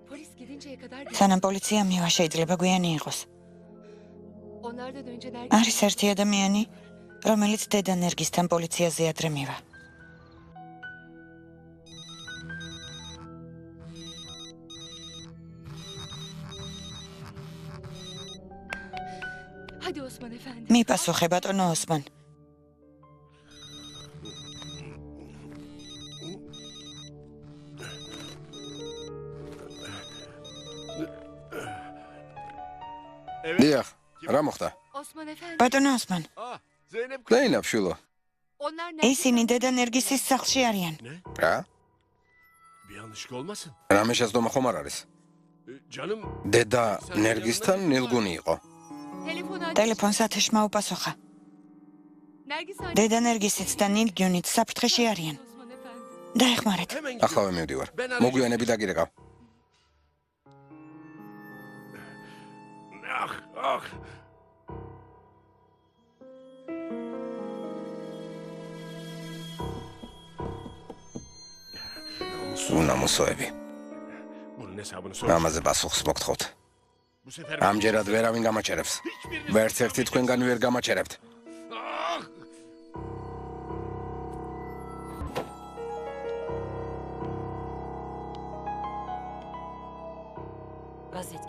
Polis gidinceye kadar სანამ პოლიცია მივა, შეიძლება გვიანი იყოს. onlardan önce არის ერთი ადამიანი, რომელიც დედა ნერგისთან პოლიციაზე ადრე მივა. Hadi Osman efendi. მიპასუხე, ბატონო ოსმან. დიახ, რა მოხდა? Osman efendi. ბატონო ოსმან, Zeynep დეინა შვილო. Onlar nerede? ისინი დედა ნერგისის სახლში არიან. რა? bir yanlışlık olmasın. რამე შეცდომა ხომ არ არის? Canım დედა ნერგისთან ნილგუნი იყო. Telefonu aç. ტელეფონს ათეშმა უპასუხა. Nergis anne. დედა ნერგისიც და ნილგიუნიც საფრთხეში არიან. Osman efendi. დაეხმარეთ. hemen ახლა მივდივარ. მოგვიანები დაგირეკავ. Ah ah. უნამოსოები. Bunun hesabını sor. ამაზე პასუხს მოგთხოვთ. Bu sefer ამჯერად ვერავინ გამაჩერებს. ვერც ერთი თქვენგანი ვერ გამაჩერებთ. Ah!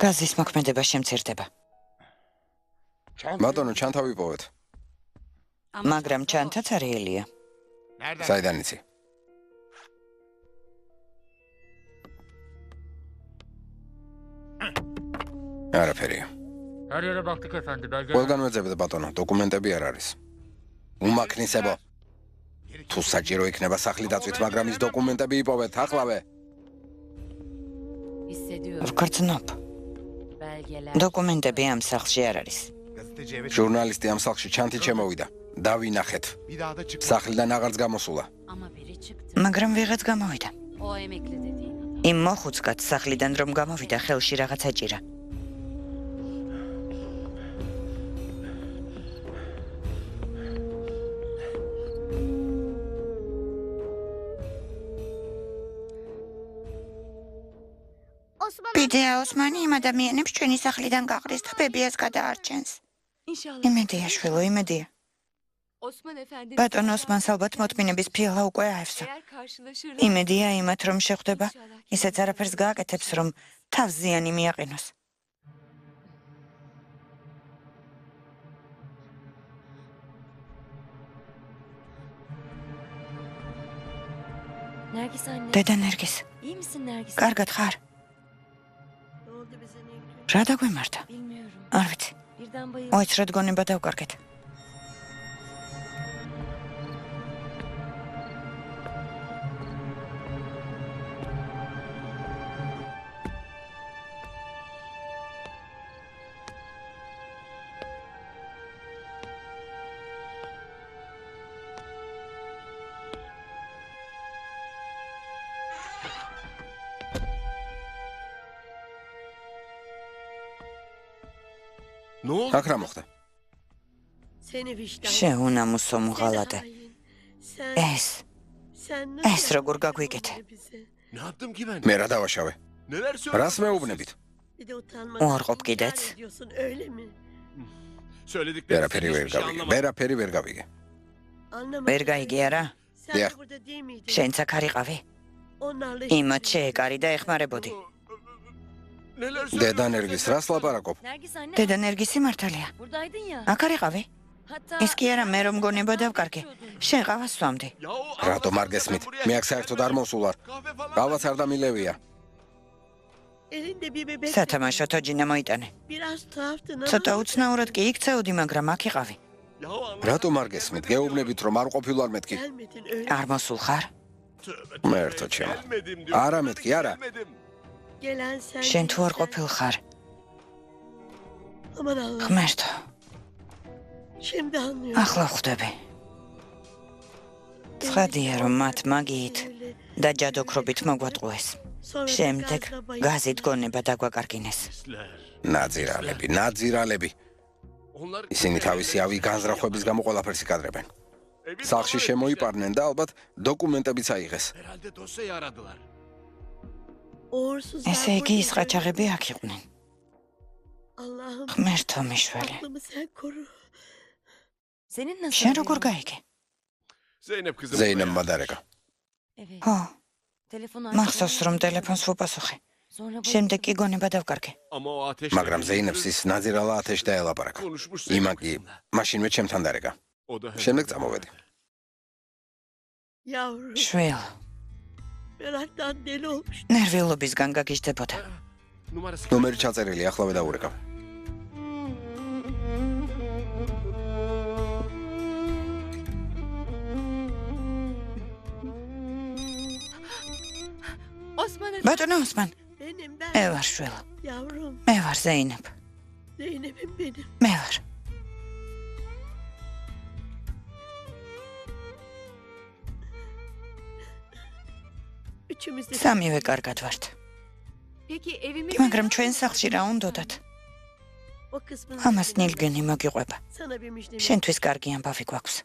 გაზის მოქმედება შემცირდება. ბატონო, ჩანთა ვიპოვეთ. მაგრამ ჩანთა цаრიელია. საიდან იცი? არაფერია. არიარა ბახტიკ ეფანდი, ბაჟა. ყველგან ვეძებთ ბატონო, დოკუმენტები არ არის. უმაქნისებო. თუ საჭირო იქნება სახლი დაწვით, მაგრამ ის დოკუმენტები იპოვეთ ახლავე. Hissediyorum. ვგრძნობ. Belgeler. დოკუმენტები ამ სახლში არ არის. ჟურნალისტი ამ სახლში ჩანთი შემოვიდა. დავინახეთ. Bir daha da çık. სახლიდან აღარც გამოსულა. Ama biri çıktı. მაგრამ ვიღაც გამოვიდა. O emekli dediğin adam. იმ მოხუცკაც სახლიდან რომ გამოვიდა, ხელში რაღაც აჭირა. ბიდეა ოსმანი იმ ადამიანებს ჩვენი სახლიდან გაყრის და ბებიას გადაარჩენს. İnşallah. იმედია, შვილო, იმედია. Osman Efendi. ბატონ ოსმანს ალბათ მოთმინების ფილა უკვე აევსო. Eğer karşılaşırız. იმედია იმათ რომ შეხვდება, ისეც არაფერს გააკეთებს რომ თავს ზიანი მიაყენოს. Nergis anne. დედა ნერგის, İyi misin Nergis? კარგად ხარ? რა დაგვემართა? Bilmiyorum. არ ვიცი. Birden bayıldım. მოიცრად გონება დავკარგეთ. Ne oldu? აქ რა მოხდა? შეუნამუსო მღალატე. ეს ეს როგორ გაგვიგეთე? Ne yaptım ki ben? მე რა დავაშავე? Neler söyledin? რას მეუბნებით? უარყოფ კიდეც. Söylediklerini ვერაფერი ვერ hiçbir şey გავიგე. anlamadım. ვერაფერი ვერ გავიგე. ვერ გაიგე არა? დიახ. შენც აქ არიყავი? იმათ შეეკარი და ეხმარებოდი. Neler დედა söylüyorsun? ნერგის რას ლაპარაკობ? Nergis anne. დედა ნერგისი მართალია. Buradaydın ya. აქ არიყავი? Hatta ის კი არა, მე რომ გონება დავკარგე. შენ ყავას სვამდი. Ya o რატომ არ გესმით? მე აქ საერთოდ არ მოსულარ. kahve falan. ყავაც არ დამილევია. სათამაშო თოჯინა მოიტანე. ცოტა უცნაურად კი იქცეოდი, მაგრამ აქ იყავი. Ya o anlamadım. რატომ არ გესმით? გეუბნებით რომ არ ყოფილვარ მეთქი. არ მოსულ ხარ? Tövbe მე tövbe, ერთო ჩემო. gelmedim diyor. არა მეთქი, არა. Gelmedim. შენ თუ არ ყოფილ ხარ? ღმერთო, ახლა ვხვდები. ცხადია რომ მათ მაგიით და ჯადოქრობით მოგვატყუეს. შემდეგ გაზით გონება დაგვაკარგინეს. ნაძირალები. Onlar ისინი თავისი ავი განზრახვების გამო ყველაფერს იკადრებენ. evi სახლში falan შემოიპარნენ და ალბათ დოკუმენტებიც აიღეს. Herhalde dosyayı aradılar. ესე იგი ის ყაჩაღები აქ იყვნენ. ღმერთო მიშველი. senin nasıl? შენ როგორ გაიგე? Zeynep kızım. ზეინებმა დარეკა. Evet. ხო, Telefonu მახსოვს რომ ტელეფონს ვუპასუხე. Sonra შემდეგ კი გონება დავკარგე. Ama o ateş. მაგრამ ზეინებს ის ნაძირალა ათეშ დაელაპარაკა. konuşmuş. იმა კი მაშინვე ჩემთან დარეკა. O da შემდეგ წამოვედი. შვილ, ნერვიულობისგან გაგიჟდებოდა. numarası. ნომერი ჩაწერილი, ახლავე დაურეკავ. Osman Efendi. ბატონო ოსმან, მე ვარ შვილ. მე ვარ ზეინებ. მე ვარ. სამივე კარგად ვართ. Peki evimi მაგრამ ჩვენ სახლში რა უნდათ? ამას ნილგენი მოგიყვება. შენთვის კარგი ამბავი გვაქვს.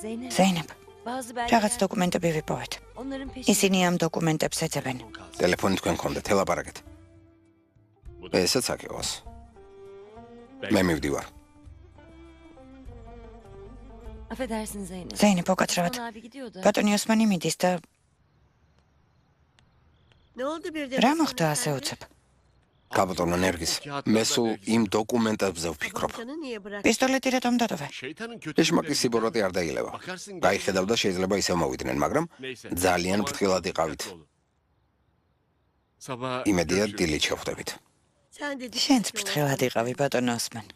Zeynep. ზეინებ, Bazı belgeler. რაღაც დოკუმენტები ვიპოვეთ. Onların peşinde. ისინი ამ დოკუმენტებს ეძებენ. ტელეფონი თქვენ გქონდეთ, ელაპარაკეთ. ესეც აქ იყოს. მე მივდივარ. Affedersin Zeynep. ზეინებ, უკაცრავად. Osman abi gidiyor da. ბატონი ოსმანი მიდის და რა მოხდა ასე უცებ? გაბატონო ნერგის, მე სულ იმ დოკუმენტებზე ვფიქრობ. პისტოლეტი რატომ დატოვე? Şeytanın kötü. ეშმაკის სიბოროტე არ დაილევა. გაიხედავ და შეიძლება ისევ მოვიდნენ, მაგრამ ძალიან ფრთხილად იყავით. Sabah. იმედია დილით შევხვდებით. შენც ფრთხილად იყავი, ბატონო ოსმან.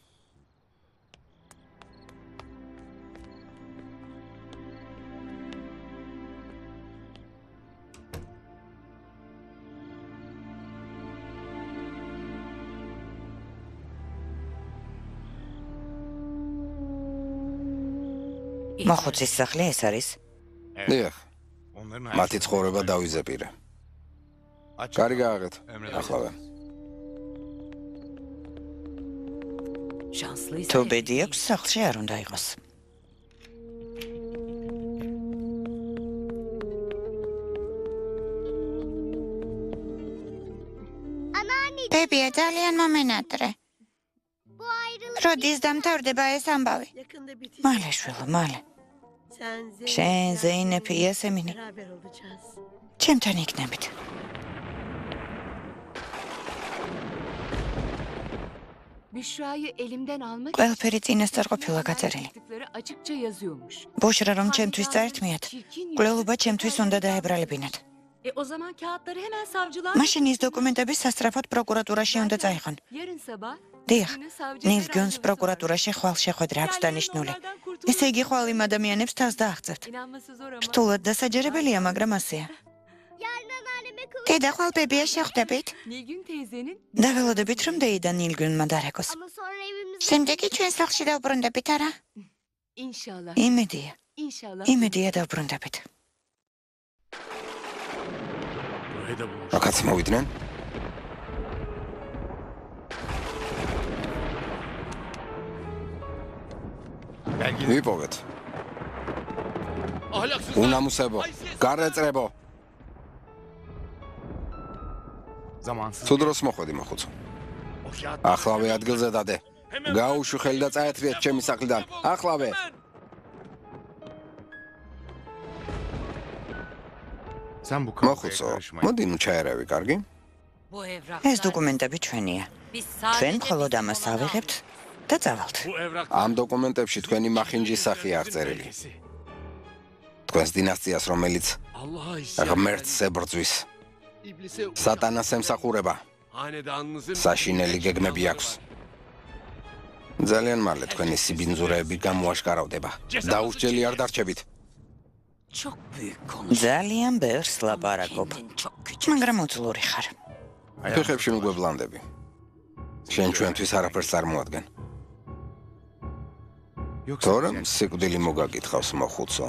მოხუცის სახლი ეს არის? დიახ, მათი ცხოვრება დავიზეპირე. კარი გააღეთ, ახლავე. თუ ბედი აქვს, სახლში არ უნდა იყოს. ბებია, ძალიან მომენატრე. როდის დამთავრდება ეს ამბავი? მალე შვილო, მალე. შენ, ზეინეფი, იასემინი. ჩემთან იქნებით. Büşra'yı elimden almak ყველაფერი წინასწარ ყოფილა გაწერილი. yaptıkları açıkça yazıyormuş. ბოშრა რომ ჩემთვის წაერთმიათ, კვლელობა ჩემთვის უნდა დაებრალებინათ. O zaman kağıtları hemen savcılar... მაშინ ის დოკუმენტები სასწრაფოდ პროკურატურაში უნდა წაიღონ. Yarın sabah დიახ, günü savcılara ნილს გონს anlatılır. პროკურატურაში ხვალ შეხვედრა აქვს დანიშნული. ესე იგი ხვალ იმ ადამიანებს თავს დააღწევთ. İnanması zor ama. რთულად დასაჯერებელია, მაგრამ ასეა. Yarın anneanneme kıvır. დედა ხვალ ბებია შეხვდებით? Nilgün teyzenin დაველოდებით რომ დეიდა ნილგუნმა დარეკოს. Ama sonra evimize... შემდეგი ჩვენ სახლში დავბრუნდებით, არა? inşallah. იმედია, İnşallah. იმედია დავბრუნდებით. Buraya da bulmuş. რა კაცი მოვიდნენ? ვიპოვეთ. Ahlaksızlar. უნამუსებო, გარეწრებო. Zamansız. თუ დროს მოხვედი მოხუცო. O kağıt. ახლავე ადგილზე დადე. გაუშვი ხელი და წაეთრიეთ ჩემი სახლიდან. ახლავე. Sen bu kavgaya მოხუცო, karışma. მოდი ნუ ჩაერავი, კარგი? ეს დოკუმენტები ჩვენია. ჩვენ მხოლოდ ამას ავიღებთ და წავალთ. Bu evrak. ამ დოკუმენტებში თქვენი მახინჯის სახია აღწერილი. თქვენს დინასტიას, რომელიც Allah'a isyan. ღმერთს ებრძვის, İblise სატანას ემსახურება, hanedanınızın საშინელი გეგმები აქვს. ძალიან მალე თქვენი სიბინძურეები გამოაშკარავდება. დაუსჯელი არ დარჩებით. ძალიან ბევრს ლაპარაკობ. მაგრამ უძლური ხარ. ფეხებში მიგვებლანდები. შენ ჩვენთვის არაფერს წარმოადგენ. თორემ სიკვდილი მოგაკითხავს მოხუცო.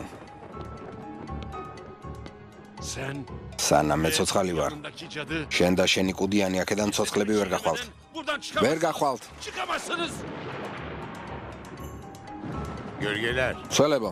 Sen სანამ მე ცოცხალი ვარ, yanındaki cadı. შენ და შენი კუდიანი აქედან ცოცხლები ვერ გახვალთ. Buradan ვერ çıkamazsınız. გახვალთ. Çıkamazsınız. Gölgeler. ცველებო,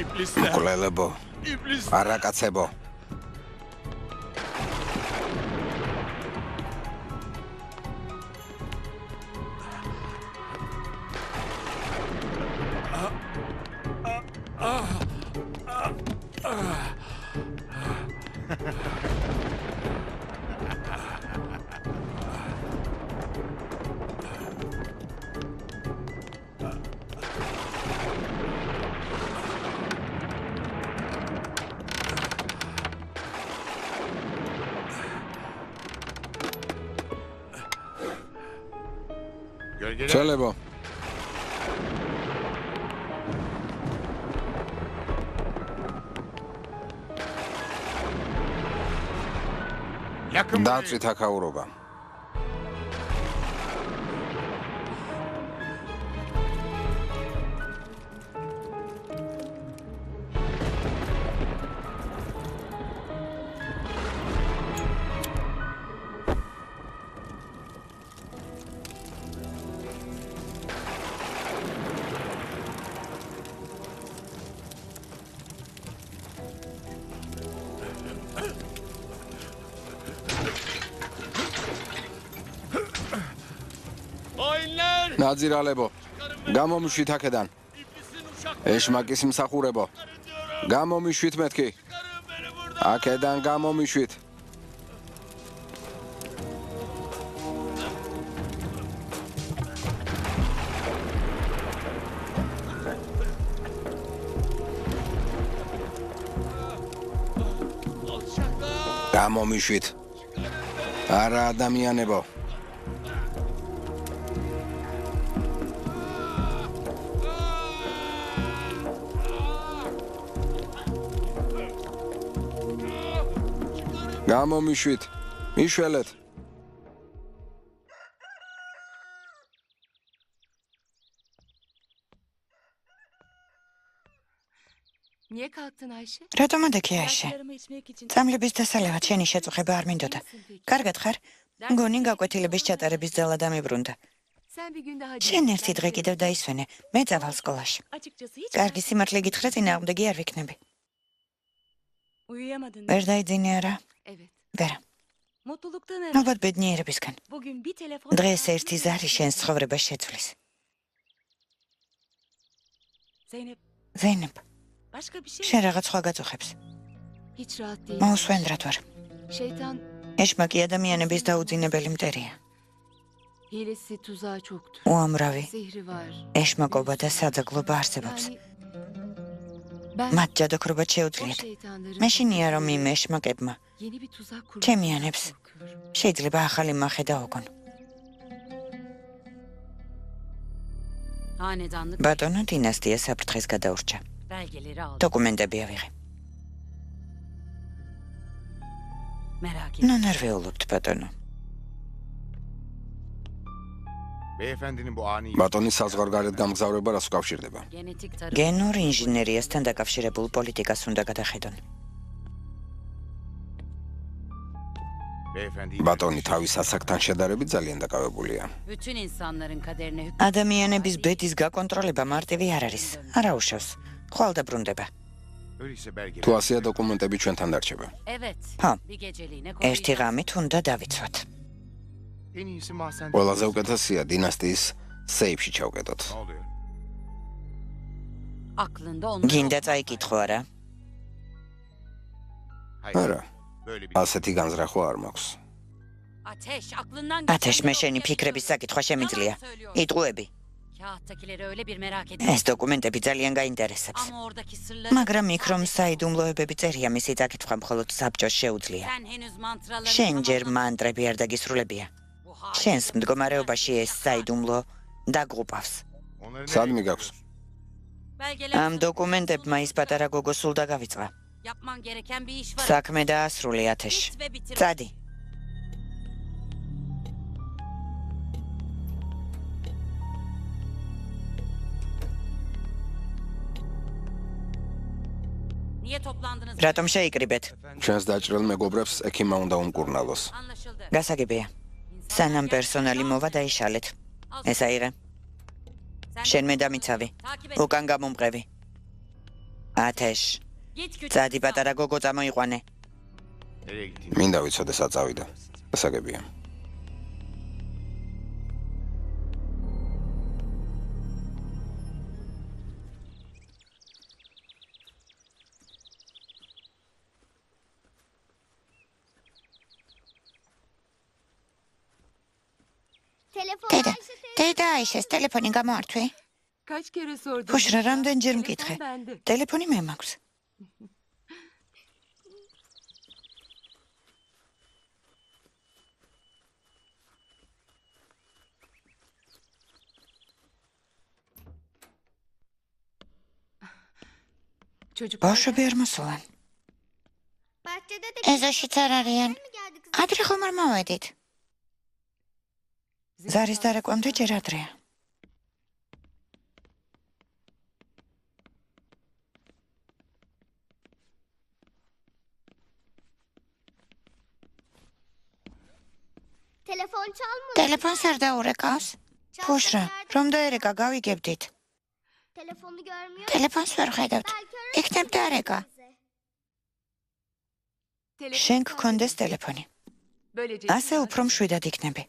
İblisler. მკვლელებო, İblis. არაკაცებო. Gölgeler. ცველებო, Yakın buraya. დავწვით აქაურობა. Hainler. ნაძირალებო, გამომიშვით აქედან. İblisin uşak. ეშმაკის მსახურებო, გამომიშვით მეთქი. Çıkarın beni buradan. აქედან გამომიშვით. გამომიშვით. არა ადამიანებო. გამომიშვით. მიშველეთ. Niye kalktın Ayşe? რატომ მოდექი აიშე? İlaçlarımı içmek için წამლების დასალევად შენი შეწუხება არ მინდოდა. კარგად ხარ? მგონი გაკვეთილების ჩატარების ძალა დამიბრუნდა. Sen bir gün daha შენ ერთი დღე კიდევ დაისვენე. მე წავალ სკოლაში. açıkçası hiç კარგი სიმართლე გითხრა, წინააღმდეგი არ ვიქნები. uyuyamadın. ვერ დაიძინე არა? Evet. ვერა. Mutluluktan herhalde. ალბათ ბედნიერებისგან. Bugün bir telefon... დღეს ერთი ზარი შენს ცხოვრებას შეცვლის. Zeynep, ზეინებ, başka bir şey mi? შენ რაღაც სხვა გაწუხებს. Hiç rahat değil. მოუსვენდრად ვარ. Şeytan ეშმაკი ადამიანების დაუძინებელი მტერია. hilesi tuzağı çoktur. უამრავი Zehri var. ეშმაკობა და საძაგლობა არსებობს. Yani ben მათ ჯადოქრობად o შეუძლიათ. şeytanların მეშინია რომ იმ ეშმაკებმა yeni bir tuzak ჩემიანებს korkuyorum. შეიძლება ახალი მახე დაუგონ. Hanedanlık ბატონო დინასტია საფრთხეს გადაურჩა. belgeleri aldım. დოკუმენტები ავიღე. Merak etme. ნონერვეულობთ ბატონო. Beyefendinin bu ani... ბატონის საზღვარგარეთ გამგზავრება რას უკავშირდება? Genetik tarım. გენურ ინჟინერიასთან დაკავშირებულ პოლიტიკას უნდა გადახედონ. Beyefendi... ბატონი თავის ასაკთან შედარებით ძალიან დაკავებულია. Bütün insanların kaderine hüküm. ადამიანების ბედის გაკონტროლება მარტივი არ არის. არაუშავს. ხვალ დაბრუნდება. Öyleyse belgeleri... თუ ასეა დოკუმენტები ჩვენთან დარჩება. Evet. Ha. Bir geceliğine ერთი koruyacağız. ღამით უნდა დავიცვათ. En iyisi mahzen... ყველაზე უკეთესია დინასტიის სეიფში ჩავკეტოთ. Ne oluyor? Aklında onu... გინდა წაიკითხო არა? Hayır. არა, Böyle bir... ასეთი განზრახვა არ მაქვს. Ateş aklından... ათეშ მე შენი ფიქრების საკითხვა შემიძლია. იტყუები. Kağıttakileri öyle bir merak ediyorum. ეს დოკუმენტები ძალიან გაინტერესებს. Ama oradaki sırları... მაგრამ იქ რომ საიდუმლოებები წერია, მისი წაკითხვა მხოლოდ საბჭოს შეუძლია. Sen henüz mantraları... შენ ჯერ მანტრები არ დაგისრულებია. შენს მდგომარეობაში ეს საიდუმლო დაგღუპავს. Onları Sad nereye mı gaps? götürüyorsun? Belgeler... ამ დოკუმენტებმა ის პატარა გოგო სულ დაგავიწყდა. Yapman gereken bir iş var. საქმე დაასრულე ათეშ. Git ve bitir. წადი. Niye toplandınız? რატომ შეიკრიბეთ? ჩვენს დაჭრილ მეგობრებს ექიმა უნდა უმკურნალოს. Anlaşıldı. გასაგებია. სანამ პერსონალი მოვა დაიშალეთ. ეს აიღე. შენ მე დამიცავი. Takip et. უკან გამომყევი. ათეშ. Git küçük. წადი პატარა გოგო წამოიყვანე. Nereye gittiğini... მინდა ვიცოდე საწავიდა. გასაგებია. Telefon დედა, Ayşe teyze. დედა აიშეს ტელეფონი გამოართვი. Kaç kere sordum. ბუშრა რამდენჯერ Telefon მკითხე. bende. ტელეფონი მე მაქვს. Çocuk ბავშვები არ მოსულან. Bahçede de ეზოშიც არ არიან. mi geldi kızım? ადრე ხომ არ მოვედით? ზარის დარაკვამდე ჯერ ადრეა. Telefon çalmadı. ტელეფონს არ დაურეკავს? ბუშრა, რომ დაერეკა გავიგებდით. Telefonu görmüyor. ტელეფონს ვერ ხედავთ. Belki öyle იქნებ დაარეკა. bize. Telefon შენ sadece- გქონდეს ტელეფონი. Böylece ასე უფრო მშვიდად იქნები.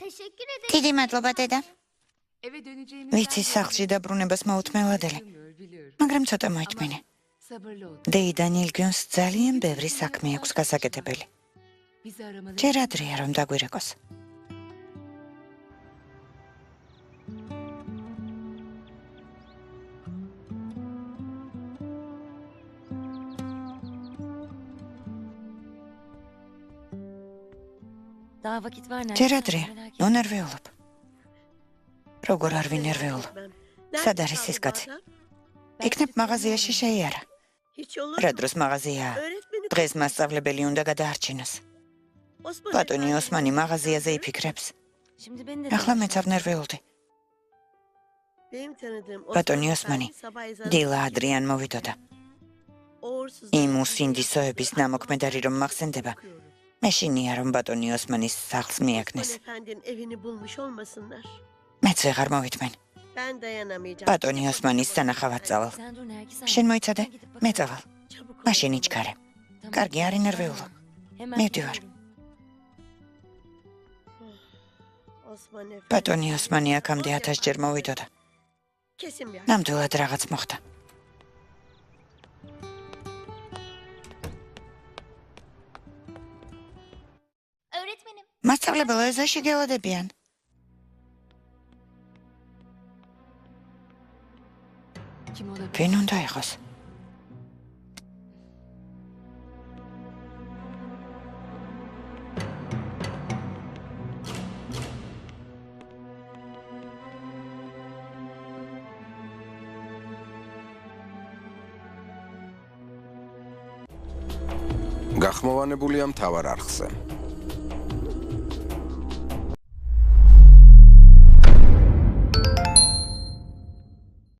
Teşekkür ederim. დიდი მადლობა დედა. eve döneceğimi ვიცი სახლში დაბრუნებას მოუთმევადელი, biliyorum. მაგრამ ცოტა მოითმინე. Sabırlı ol. დეიდან ილგიონს ძალიან ბევრი საქმე აქვს გასაკეთებელი. Bizi aramaları... ჯერ ადრეა რომ დაგვირეკოს. Daha vakit var nerede? ჯერ ადრეა. ნუ ნერვიულობ. როგორ არ ვინერვიულ? სად არის ეს კაცი? იქნებ მაღაზიაში შეიარა. რა დროს მაღაზიაა? დღეს მასწავლებელი უნდა გადაარჩინოს. ბატონი ოსმანი მაღაზიაზე იფიქრებს. Şimdi beni de ახლა მეც არ ნერვიულდი. ბატონი ოსმანი დილა ადრიან მოვიდოდა. იმ უსინდისოების ნამოქმედარი რომ მახსენდება, მეშინია რომ ბატონი ოსმანის სახლს მიაკნეს. მეც ვეღარ მოვიდგენ. ბატონი ოსმანის სანახავად წავალ. Sen dur Nergis. შენ მოიცადე, მე წავალ. მაშინ იჩქარე. კარგი, არ ინერვიულო. Hemen მივდივარ. geliyorum. ბატონი ოსმანი აქამდე 1000 ჯერ მოვიდოდა. ნამდვილად რაღაც მოხდა. Öğretmenim. მასწავლებელო ეზოში გელოდებიან. Kim olabilir? ვინ უნდა იყოს? გახმოვანებულია მთავარ არხზე.